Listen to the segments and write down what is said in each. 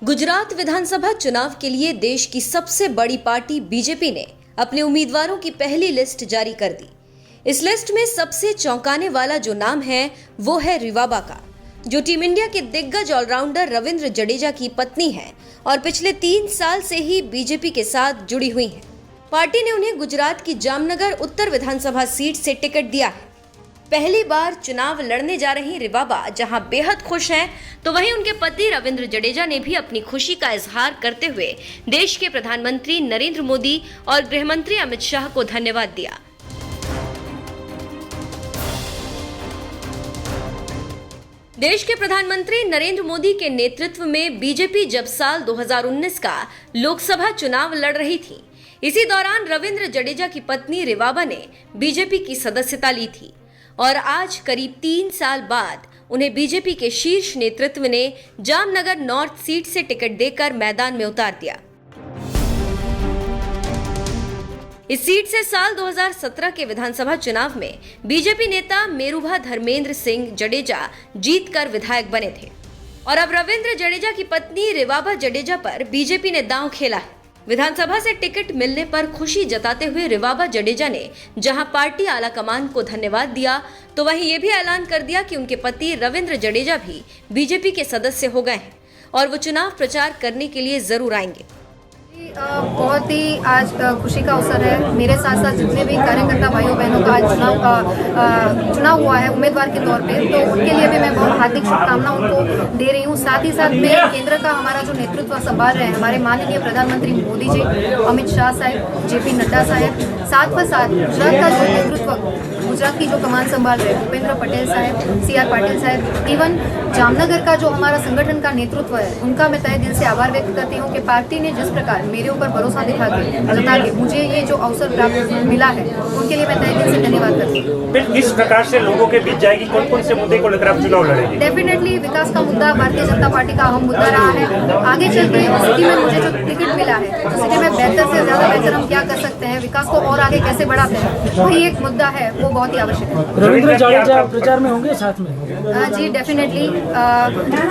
गुजरात विधानसभा चुनाव के लिए देश की सबसे बड़ी पार्टी बीजेपी ने अपने उम्मीदवारों की पहली लिस्ट जारी कर दी। इस लिस्ट में सबसे चौंकाने वाला जो नाम है वो है रिवाबा का, जो टीम इंडिया के दिग्गज ऑलराउंडर रविंद्र जडेजा की पत्नी है और पिछले 3 साल से ही बीजेपी के साथ जुड़ी हुई हैं। पार्टी ने उन्हें गुजरात की जामनगर उत्तर विधानसभा सीट से टिकट दिया है। पहली बार चुनाव लड़ने जा रही रिवाबा जहां बेहद खुश हैं, तो वहीं उनके पति रविंद्र जडेजा ने भी अपनी खुशी का इजहार करते हुए देश के प्रधानमंत्री नरेंद्र मोदी और गृहमंत्री अमित शाह को धन्यवाद दिया। देश के प्रधानमंत्री नरेंद्र मोदी के नेतृत्व में बीजेपी जब साल 2019 का लोकसभा चुनाव लड़ रही थी, इसी दौरान रविंद्र जडेजा की पत्नी रिवाबा ने बीजेपी की सदस्यता ली थी और आज करीब 3 साल बाद उन्हें बीजेपी के शीर्ष नेतृत्व ने जामनगर नॉर्थ सीट से टिकट देकर मैदान में उतार दिया। इस सीट से साल 2017 के विधानसभा चुनाव में बीजेपी नेता मेरुभा धर्मेंद्र सिंह जडेजा जीतकर विधायक बने थे और अब रविंद्र जडेजा की पत्नी रिवाबा जडेजा पर बीजेपी ने दांव खेला है। विधानसभा से टिकट मिलने पर खुशी जताते हुए रिवाबा जडेजा ने जहां पार्टी आलाकमान को धन्यवाद दिया, तो वहीं ये भी ऐलान कर दिया कि उनके पति रविंद्र जडेजा भी बीजेपी के सदस्य हो गए हैं और वो चुनाव प्रचार करने के लिए जरूर आएंगे। बहुत ही आज खुशी का अवसर है। मेरे साथ साथ जितने भी कार्यकर्ता भाइयों बहनों का आज चुनाव हुआ है उम्मीदवार के तौर पे, तो उनके लिए भी मैं बहुत हार्दिक शुभकामनाएं उनको दे रही हूँ। साथ ही साथ में केंद्र का हमारा जो नेतृत्व संभाल रहे हैं हमारे माननीय प्रधानमंत्री मोदी जी, अमित शाह साहब, JP नड्डा साहब, साथ पर साथ गुजरात का जो नेतृत्व, गुजरात की जो कमान संभाल रहे हैं भूपेंद्र पटेल साहब, CR पाटिल साहब, इवन जामनगर का जो हमारा संगठन का नेतृत्व है, उनका मैं तहे दिल से आभार व्यक्त करती हूँ कि पार्टी ने जिस प्रकार मेरे ऊपर भरोसा जता के मुझे ये जो अवसर प्राप्त मिला है, उनके लिए मैं तहे दिल से धन्यवाद करती हूँ। किस प्रकार से लोगों के बीच जाएगी, कौन कौन से मुद्दे को लेकर आप चुनाव लड़ेंगे? डेफिनेटली विकास का मुद्दा भारतीय जनता पार्टी का अहम मुद्दा रहा है। आगे चल के सिटी में मुझे जो टिकट मिला है, तो सिटी में बेहतर से ज्यादा बेहतर हम क्या कर सकते हैं, विकास को और आगे कैसे बढ़ाते हैं, वही एक मुद्दा है, वो बहुत ही आवश्यक है। रविंद्र जडेजा प्रचार में होंगे साथ में? जी डेफिनेटली,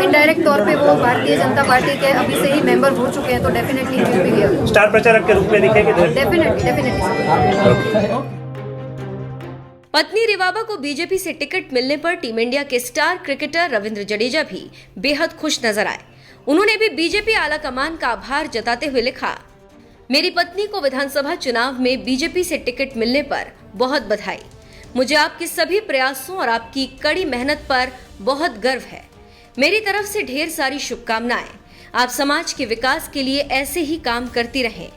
इनडायरेक्ट तौर पे वो भारतीय जनता पार्टी के अभी से ही मेंबर हो चुके हैं, तो डेफिनेटली स्टार प्रचारक के रूप में दिखेंगे। डेफिनेटली। पत्नी रिवाबा को बीजेपी से टिकट मिलने पर टीम इंडिया के स्टार क्रिकेटर रविंद्र जडेजा भी बेहद खुश नजर आए। उन्होंने भी बीजेपी आलाकमान का आभार जताते हुए लिखा, मेरी पत्नी को विधानसभा चुनाव में बीजेपी से टिकट मिलने पर बहुत बधाई। मुझे आपके सभी प्रयासों और आपकी कड़ी मेहनत पर बहुत गर्व है। मेरी तरफ से ढेर सारी शुभकामनाएं। आप समाज के विकास के लिए ऐसे ही काम करती रहें।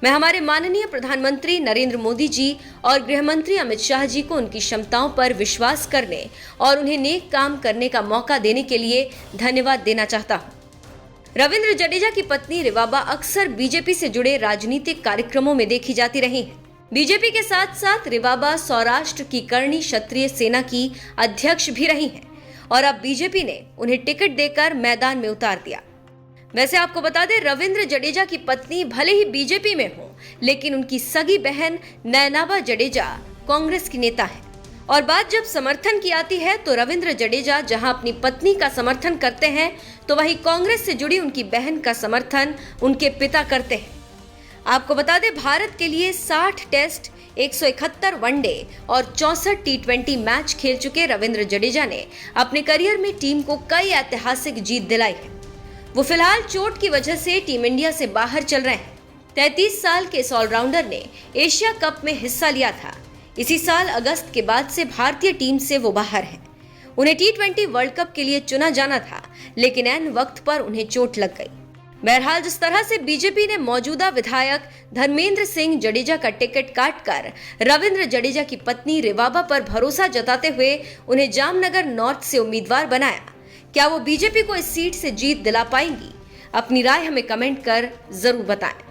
मैं हमारे माननीय प्रधानमंत्री नरेंद्र मोदी जी और गृहमंत्री अमित शाह जी को उनकी क्षमताओं पर विश्वास करने और उन्हें नेक काम करने का मौका देने के लिए धन्यवाद देना चाहता हूँ। रविंद्र जडेजा की पत्नी रिवाबा अक्सर बीजेपी से जुड़े राजनीतिक कार्यक्रमों में देखी जाती रही हैं। बीजेपी के साथ साथ रिवाबा सौराष्ट्र की कर्णी क्षत्रिय सेना की अध्यक्ष भी रही हैं और अब बीजेपी ने उन्हें टिकट देकर मैदान में उतार दिया। वैसे आपको बता दें, रविंद्र जडेजा की पत्नी भले ही बीजेपी में हो, लेकिन उनकी सगी बहन नयनाबा जडेजा कांग्रेस की नेता है और बात जब समर्थन की आती है तो रविंद्र जडेजा जहां अपनी पत्नी का समर्थन करते हैं, तो वहीं कांग्रेस से जुड़ी उनकी बहन का समर्थन उनके पिता करते हैं। आपको बता दें, भारत के लिए 60 टेस्ट, 171 वनडे और 64 T20 मैच खेल चुके रविंद्र जडेजा ने अपने करियर में टीम को कई ऐतिहासिक जीत दिलाई है। वो फिलहाल चोट की वजह से टीम इंडिया से बाहर चल रहे हैं। 33 साल के इस ऑलराउंडर ने एशिया कप में हिस्सा लिया था। इसी साल अगस्त के बाद से भारतीय टीम से वो बाहर हैं। उन्हें T20 वर्ल्ड कप के लिए चुना जाना था, लेकिन ऐन वक्त पर उन्हें चोट लग गई। बहरहाल, जिस तरह से बीजेपी ने मौजूदा विधायक धर्मेंद्र सिंह जडेजा का टिकट काटकर रविंद्र जडेजा की पत्नी रिवाबा पर भरोसा जताते हुए उन्हें जामनगर नॉर्थ से उम्मीदवार बनाया, क्या वो बीजेपी को इस सीट से जीत दिला पाएंगी? अपनी राय हमें कमेंट कर जरूर बताएं।